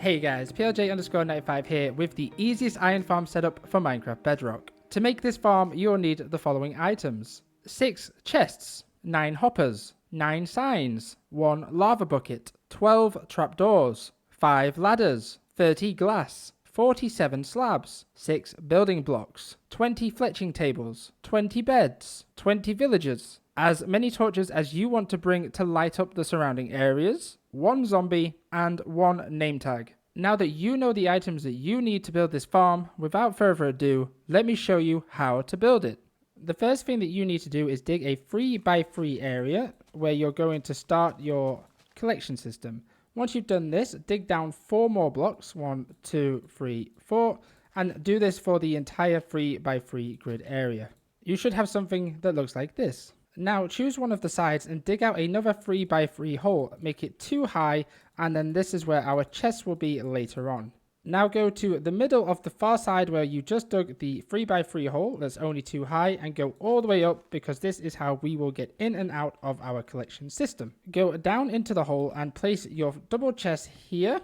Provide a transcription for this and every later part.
Hey guys, PLJ_95 here with the easiest iron farm setup for Minecraft Bedrock. To make this farm, you'll need the following items: 6 chests, 9 hoppers, 9 signs, 1 lava bucket, 12 trapdoors, 5 ladders, 30 glass, 47 slabs, 6 building blocks, 20 fletching tables, 20 beds, 20 villagers, as many torches as you want to bring to light up the surrounding areas, 1 zombie, and 1 name tag. Now that you know the items that you need to build this farm, without further ado, let me show you how to build it. The first thing that you need to do is dig a 3x3 area where you're going to start your collection system. Once you've done this, dig down 4 more blocks, 1, 2, 3, 4, and do this for the entire 3x3 grid area. You should have something that looks like this. Now choose one of the sides and dig out another 3x3 hole, make it too high, and then this is where our chest will be later on. Now go to the middle of the far side where you just dug the 3x3 hole that's only too high, and go all the way up, because this is how we will get in and out of our collection system. Go down into the hole and place your double chest here,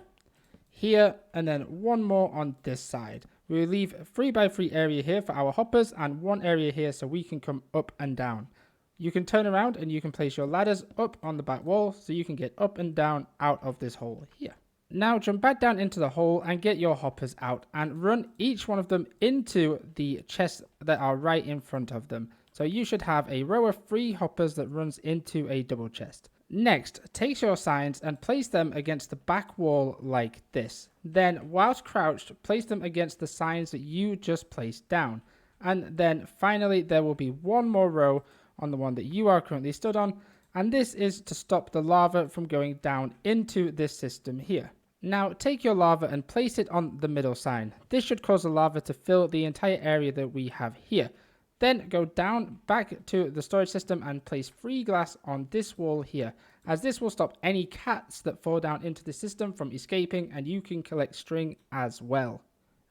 here, and then one more on this side. We'll leave a 3x3 area here for our hoppers and one area here so we can come up and down. You can turn around and you can place your ladders up on the back wall so you can get up and down out of this hole here. Now jump back down into the hole and get your hoppers out and run each one of them into the chests that are right in front of them. So you should have a row of 3 hoppers that runs into a double chest. Next, take your signs and place them against the back wall like this. Then, whilst crouched, place them against the signs that you just placed down. And then finally, there will be one more row on the one that you are currently stood on, and this is to stop the lava from going down into this system here. Now take your lava and place it on the middle sign. This should cause the lava to fill the entire area that we have here. Then go down back to the storage system and place 3 glass on this wall here, as this will stop any cats that fall down into the system from escaping, and you can collect string as well.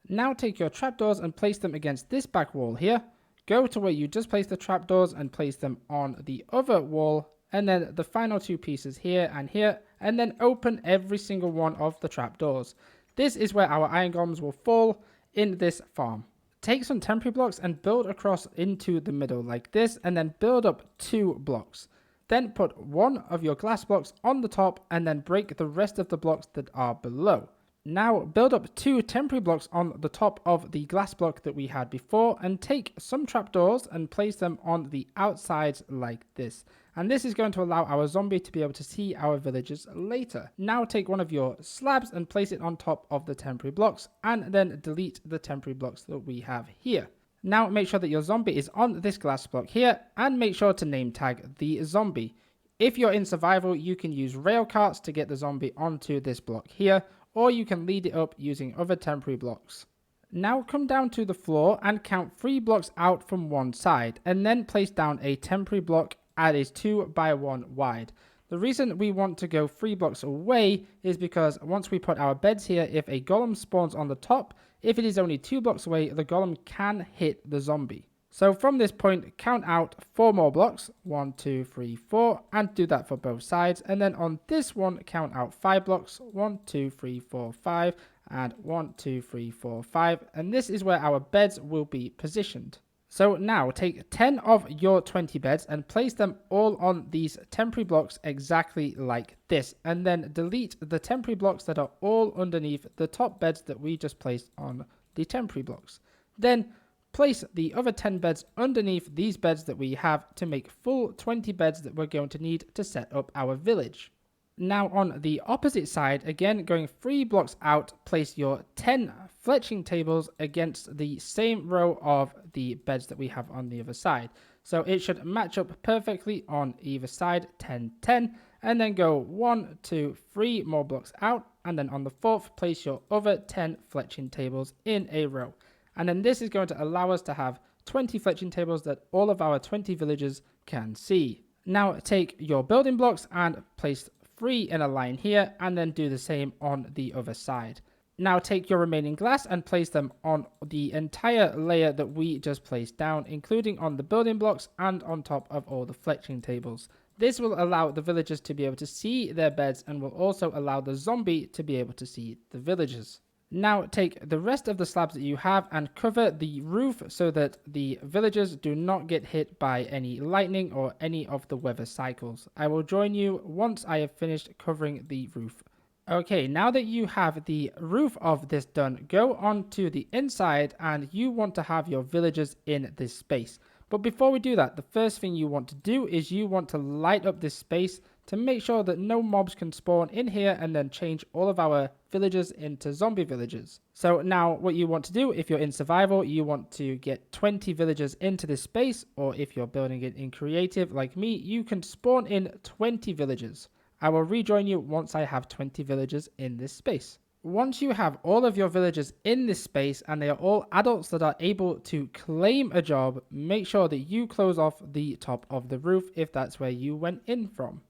Now take your trapdoors and place them against this back wall here. Go to where you just placed the trapdoors and place them on the other wall, and then the final 2 pieces here, and then open every single one of the trapdoors. This is where our iron golems will fall in this farm. Take some temporary blocks and build across into the middle like this, and then build up 2 blocks. Then put 1 of your glass blocks on the top and then break the rest of the blocks that are below. Now build up 2 temporary blocks on the top of the glass block that we had before, and take some trapdoors and place them on the outsides like this. And this is going to allow our zombie to be able to see our villagers later. Now take one of your slabs and place it on top of the temporary blocks, and then delete the temporary blocks that we have here. Now make sure that your zombie is on this glass block here, and make sure to name tag the zombie. If you're in survival, you can use rail carts to get the zombie onto this block here, or you can lead it up using other temporary blocks. Now come down to the floor and count 3 blocks out from one side, and then place down a temporary block that is 2x1 wide. The reason we want to go 3 blocks away is because once we put our beds here, if a golem spawns on the top, if it is only 2 blocks away, the golem can hit the zombie. So from this point, count out 4 more blocks, 1, 2, 3, 4, and do that for both sides. And then on this one, count out 5 blocks, 1, 2, 3, 4, 5, and 1, 2, 3, 4, 5. And this is where our beds will be positioned. So now take 10 of your 20 beds and place them all on these temporary blocks exactly like this. And then delete the temporary blocks that are all underneath the top beds that we just placed on the temporary blocks. Then place the other 10 beds underneath these beds that we have to make full 20 beds that we're going to need to set up our village. Now on the opposite side, again going 3 blocks out, place your 10 fletching tables against the same row of the beds that we have on the other side. So it should match up perfectly on either side, 10, 10, and then go 1, 2, 3 more blocks out, and then on the 4th, place your other 10 fletching tables in a row. And then this is going to allow us to have 20 fletching tables that all of our 20 villagers can see. Now take your building blocks and place 3 in a line here, and then do the same on the other side. Now take your remaining glass and place them on the entire layer that we just placed down, including on the building blocks and on top of all the fletching tables. This will allow the villagers to be able to see their beds and will also allow the zombie to be able to see the villagers. Now take the rest of the slabs that you have and cover the roof so that the villagers do not get hit by any lightning or any of the weather cycles. I will join you once I have finished covering the roof. Okay, now that you have the roof of this done, go on to the inside and you want to have your villagers in this space. But before we do that, the first thing you want to do is you want to light up this space to make sure that no mobs can spawn in here and then change all of our villagers into zombie villagers. So now what you want to do, if you're in survival, you want to get 20 villagers into this space, or if you're building it in creative like me, you can spawn in 20 villagers. I will rejoin you once I have 20 villagers in this space. Once you have all of your villagers in this space and they are all adults that are able to claim a job, make sure that you close off the top of the roof if that's where you went in from.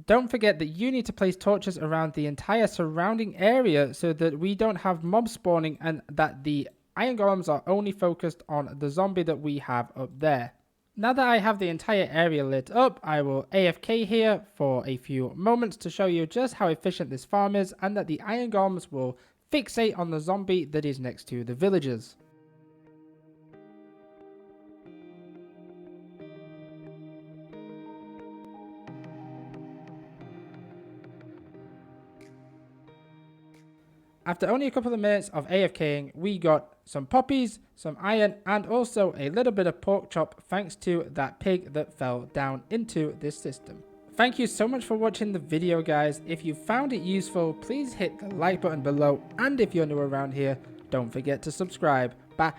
Don't forget that you need to place torches around the entire surrounding area so that we don't have mobs spawning and that the iron golems are only focused on the zombie that we have up there. Now that I have the entire area lit up, I will AFK here for a few moments to show you just how efficient this farm is and that the iron golems will fixate on the zombie that is next to the villagers. After only a couple of minutes of AFKing, we got some poppies, some iron, and also a little bit of pork chop thanks to that pig that fell down into this system. Thank you so much for watching the video, guys. If you found it useful, please hit the like button below, and if you're new around here, don't forget to subscribe. Bye.